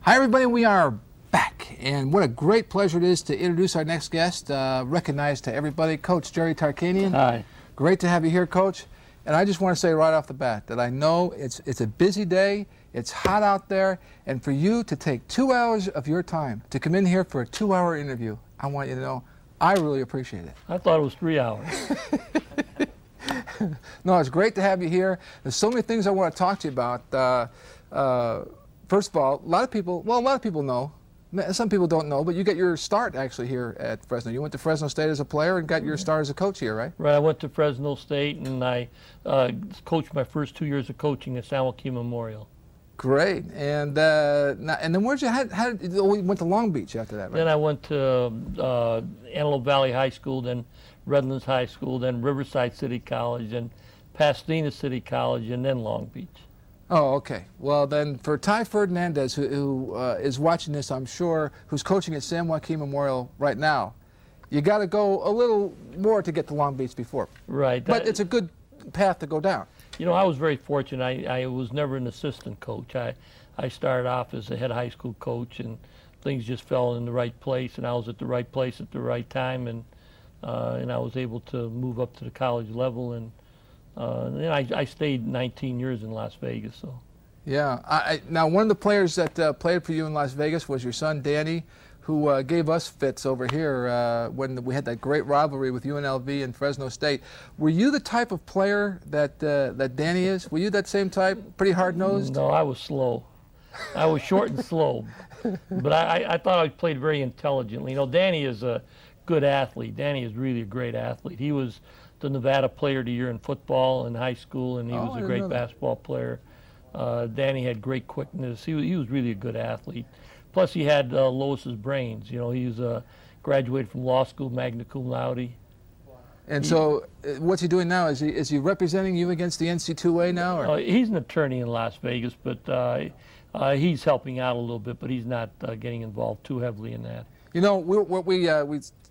Hi everybody, we are back, and what a great pleasure it is to introduce our next guest, recognized to everybody, Coach Jerry Tarkanian. Hi. Great to have you here, Coach. And I just want to say right off the bat that I know it's a busy day, it's hot out there, and for you to take 2 hours of your time to come in here for a 2-hour interview, I want you to know I really appreciate it. I thought it was 3 hours. No, it's great to have you here. There's so many things I want to talk to you about. First of all, a lot of people know. Some people don't know, but you got your start actually here at Fresno. You went to Fresno State as a player and got your start as a coach here, right? Right. I went to Fresno State and I coached my first 2 years of coaching at San Joaquin Memorial. Great. And then where'd you you went to Long Beach after that, right? Then I went to Antelope Valley High School, then Redlands High School, then Riverside City College, then Pasadena City College, and then Long Beach. Oh, okay. Well, then for Ty Ferdinandez, who is watching this, I'm sure, who's coaching at San Joaquin Memorial right now, you got to go a little more to get to Long Beach before. Right. But it's a good path to go down. You know, I was very fortunate. I was never an assistant coach. I started off as a head high school coach, and things just fell in the right place, and I was at the right place at the right time, and I was able to move up to the college level, and I stayed 19 years in Las Vegas. So. Yeah. Now, one of the players that played for you in Las Vegas was your son, Danny, who gave us fits over here when we had that great rivalry with UNLV and Fresno State. Were you the type of player that Danny is? Were you that same type, pretty hard-nosed? No, I was slow. I was short and slow. But I thought I played very intelligently. You know, Danny is a good athlete. Danny is really a great athlete. He was the Nevada Player of the Year in football in high school, and he was a great basketball player. Danny had great quickness. He was really a good athlete. Plus, he had Lois's brains. You know, he was graduated from law school, magna cum laude. And so, what's he doing now? Is he representing you against the NC2A now? Or? He's an attorney in Las Vegas, but he's helping out a little bit, but he's not getting involved too heavily in that. You know, what we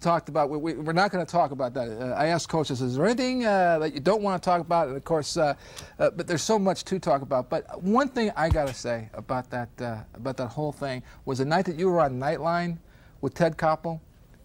talked about, we're not going to talk about that. I asked coaches, is there anything that you don't want to talk about? And of course, but there's so much to talk about. But one thing I got to say about that whole thing was the night that you were on Nightline with Ted Koppel.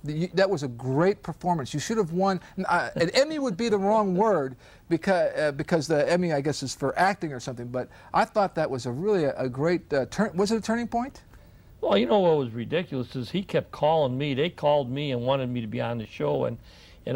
That was a great performance. You should have won. An Emmy would be the wrong word because the Emmy, I guess, is for acting or something. But I thought that was really a great turn. Was it a turning point? Well, you know what was ridiculous is he kept calling me. They called me and wanted me to be on the show, and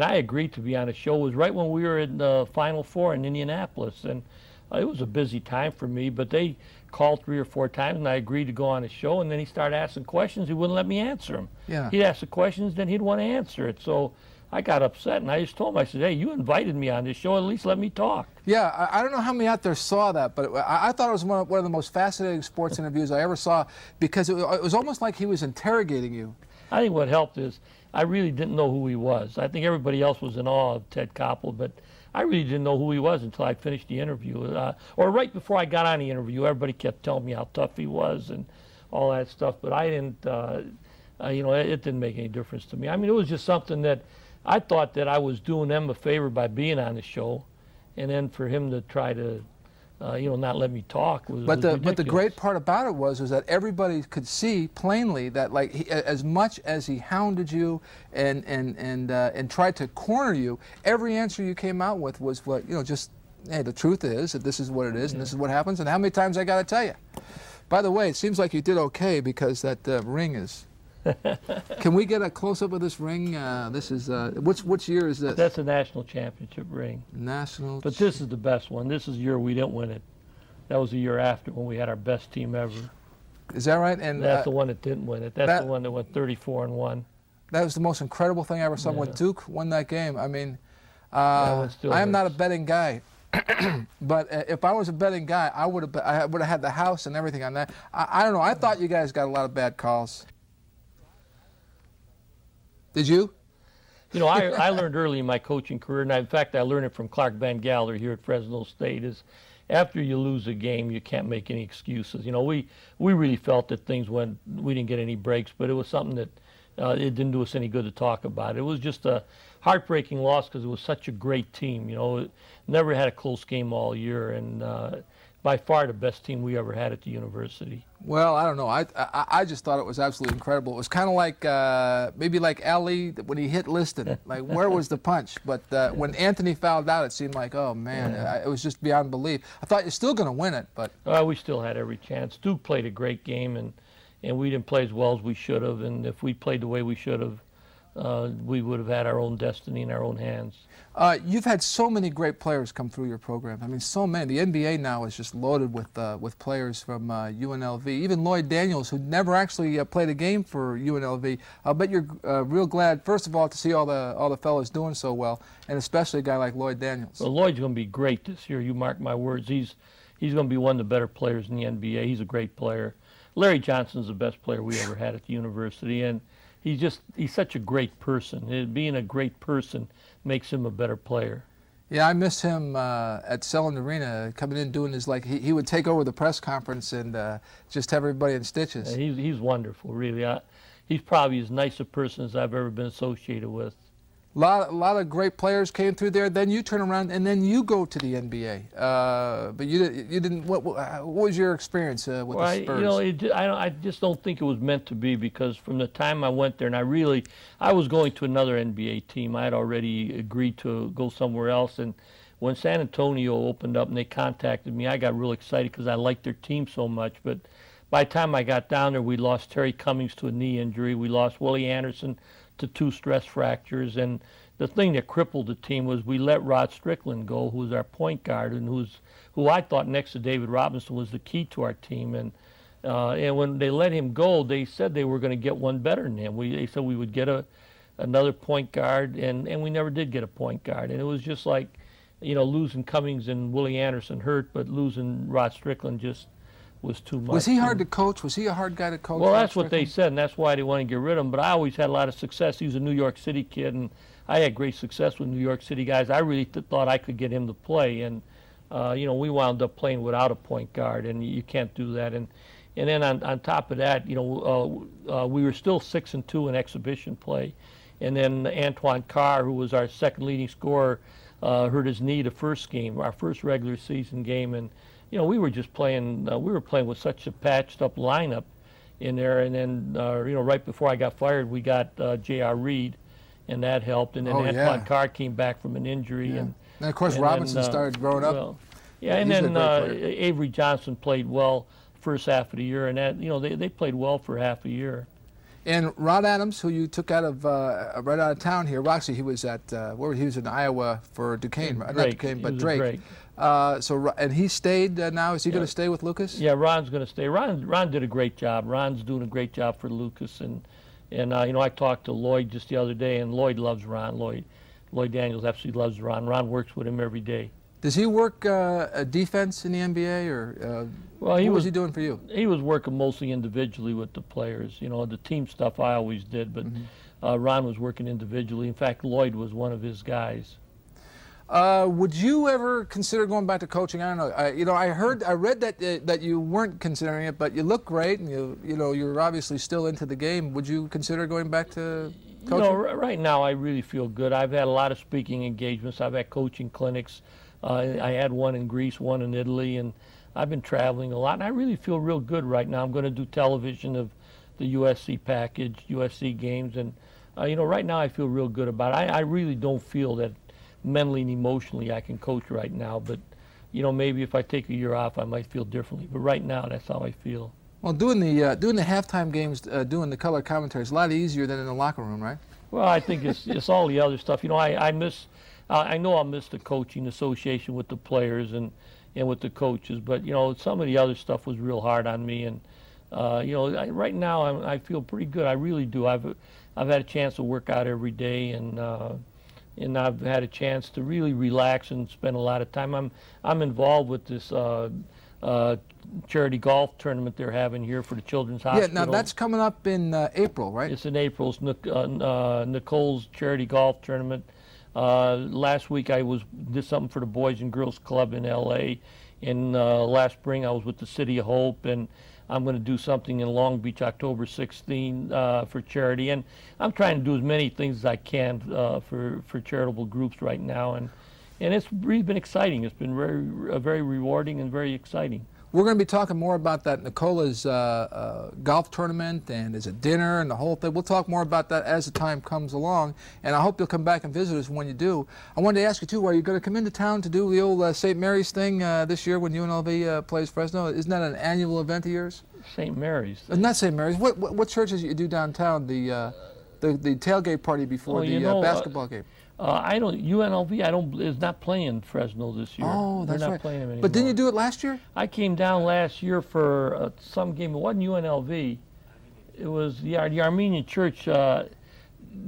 I agreed to be on the show. It was right when we were in the Final Four in Indianapolis, and it was a busy time for me, but they called 3 or 4 times, and I agreed to go on the show, and then he started asking questions. He wouldn't let me answer them. Yeah. He'd ask the questions, then he'd want to answer it. So I got upset, and I just told him, I said, hey, you invited me on this show, at least let me talk. Yeah, I don't know how many out there saw that, but I thought it was one of the most fascinating sports interviews I ever saw because it was almost like he was interrogating you. I think what helped is I really didn't know who he was. I think everybody else was in awe of Ted Koppel, but I really didn't know who he was until I finished the interview. Or right before I got on the interview, everybody kept telling me how tough he was and all that stuff, but I didn't, you know, it didn't make any difference to me. I mean, it was just something that I thought that I was doing them a favor by being on the show, and then for him to try to, you know, not let me talk was ridiculous. But the great part about it was that everybody could see plainly that, like, as much as he hounded you and tried to corner you, every answer you came out with was what, you know, just, hey, the truth is that this is what it is, and this is what happens, and how many times I got to tell you. By the way, it seems like you did okay because that ring is. Can we get a close-up of this ring? This is which year is this? That's a national championship ring. National. But this is the best one. This is the year we didn't win it. That was the year after when we had our best team ever. Is that right? And that's the one that didn't win it. That's the one that went 34-1. That was the most incredible thing I ever saw when Duke won that game. I mean, I am not a betting guy. But if I was a betting guy, I would have had the house and everything on that. I don't know. I thought you guys got a lot of bad calls. Did you? You know, I learned early in my coaching career, and in fact, I learned it from Clark Van Gelder here at Fresno State, is after you lose a game, you can't make any excuses. You know, we really felt that we didn't get any breaks, but it was something that it didn't do us any good to talk about. It was just a heartbreaking loss because it was such a great team. You know, never had a close game all year, and by far the best team we ever had at the university. Well, I don't know. I just thought it was absolutely incredible. It was kind of like maybe like Ali when he hit Liston. Like, where was the punch? But when Anthony fouled out, it seemed like, oh man, it was just beyond belief. I thought you're still going to win it, but we still had every chance. Duke played a great game, and we didn't play as well as we should have. And if we played the way we should have, we would have had our own destiny in our own hands. You've had so many great players come through your program. I mean, so many. The NBA now is just loaded with players from UNLV. Even Lloyd Daniels, who never actually played a game for UNLV. I'll bet you're real glad, first of all, to see all the fellas doing so well, and especially a guy like Lloyd Daniels. Well, Lloyd's going to be great this year. You mark my words. He's going to be one of the better players in the NBA. He's a great player. Larry Johnson's the best player we ever had at the university, and he's such a great person. Being a great person makes him a better player. Yeah, I miss him at Selland Arena, coming in doing his, like, he would take over the press conference and just have everybody in stitches. Yeah, he's wonderful, really. He's probably as nice a person as I've ever been associated with. A lot of great players came through there. Then you turn around and then you go to the NBA. But you didn't. What was your experience with the Spurs? I just don't think it was meant to be, because from the time I went there, and I was going to another NBA team. I had already agreed to go somewhere else, and when San Antonio opened up and they contacted me, I got real excited because I liked their team so much. But by the time I got down there, we lost Terry Cummings to a knee injury. We lost Willie Anderson to 2 stress fractures, and the thing that crippled the team was we let Rod Strickland go, who was our point guard, and who I thought next to David Robinson was the key to our team. And when they let him go, they said they were going to get one better than him. They said we would get another point guard, and we never did get a point guard. And it was just like, losing Cummings and Willie Anderson hurt, but losing Rod Strickland just was too much. Was he hard to coach? Was he a hard guy to coach? Well, that's what they said, and that's why they wanted to get rid of him. But I always had a lot of success. He was a New York City kid, and I had great success with New York City guys. I really thought I could get him to play, and we wound up playing without a point guard, and you can't do that. And then on top of that, we were still 6-2 in exhibition play, and then Antoine Carr, who was our second leading scorer, hurt his knee the first game, our first regular season game, and we were just playing. We were playing with such a patched-up lineup in there, and then right before I got fired, we got J.R. Reed, and that helped. And then Antoine Carr came back from an injury, and of course Robinson started growing up. Yeah, and then Avery Johnson played well first half of the year, and that they played well for half a year. And Rod Adams, who you took out of right out of town here, well, actually he was at he was in Iowa for Duquesne, not Duquesne, but Drake. And he stayed now. Is he going to stay with Lucas? Yeah, Ron's going to stay. Ron did a great job. Ron's doing a great job for Lucas, and I talked to Lloyd just the other day, and Lloyd loves Ron. Lloyd Daniels absolutely loves Ron. Ron works with him every day. Does he work defense in the NBA, or what was he doing for you? He was working mostly individually with the players. The team stuff I always did, but Ron was working individually. In fact, Lloyd was one of his guys. Would you ever consider going back to coaching? I don't know. I read that you weren't considering it, but you look great, and you're obviously still into the game. Would you consider going back to coaching? Right now I really feel good. I've had a lot of speaking engagements. I've had coaching clinics. I had one in Greece, one in Italy, and I've been traveling a lot, and I really feel real good right now. I'm going to do television of the USC package, USC games, and right now I feel real good about it. I really don't feel that mentally and emotionally I can coach right now, but maybe if I take a year off I might feel differently, but right now that's how I feel. Well, doing the halftime games, doing the color commentary is a lot easier than in the locker room, right? Well, I think it's all the other stuff. I know I'll miss the coaching association with the players and with the coaches, but some of the other stuff was real hard on me, and right now I feel pretty good. I really do. I've had a chance to work out every day, and I've had a chance to really relax and spend a lot of time. I'm involved with this charity golf tournament they're having here for the Children's Hospital. Yeah, now that's coming up in April, right? It's in April. It's Nicole's charity golf tournament. Last week I did something for the Boys and Girls Club in L.A. And last spring I was with the City of Hope, and I'm going to do something in Long Beach October 16 for charity. And I'm trying to do as many things as I can for charitable groups right now. And and it's really been exciting. It's been very rewarding and very exciting. We're going to be talking more about that Nicola's golf tournament, and there's a dinner and the whole thing. We'll talk more about that as the time comes along, and I hope you'll come back and visit us when you do. I wanted to ask you, too, are you going to come into town to do the old St. Mary's thing this year when UNLV plays Fresno? Isn't that an annual event of yours? St. Mary's? Not St. Mary's. What churches you do downtown, the tailgate party before basketball game? UNLV is not playing Fresno this year. Oh, that's They're not right. playing them anymore. But didn't you do it last year? I came down last year for some game. It wasn't UNLV. It was the Armenian Church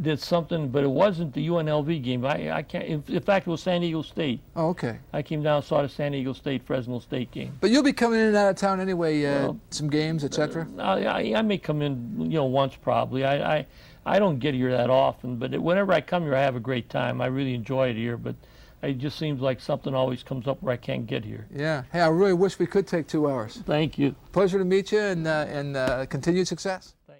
did something, but it wasn't the UNLV game. I can't. In fact, it was San Diego State. Oh, okay. I came down and saw the San Diego State Fresno State game. But you'll be coming in and out of town anyway. Some games, etc. I may come in, once probably. I don't get here that often, but whenever I come here, I have a great time. I really enjoy it here, but it just seems like something always comes up where I can't get here. Yeah. Hey, I really wish we could take 2 hours. Thank you. Pleasure to meet you, and continued success.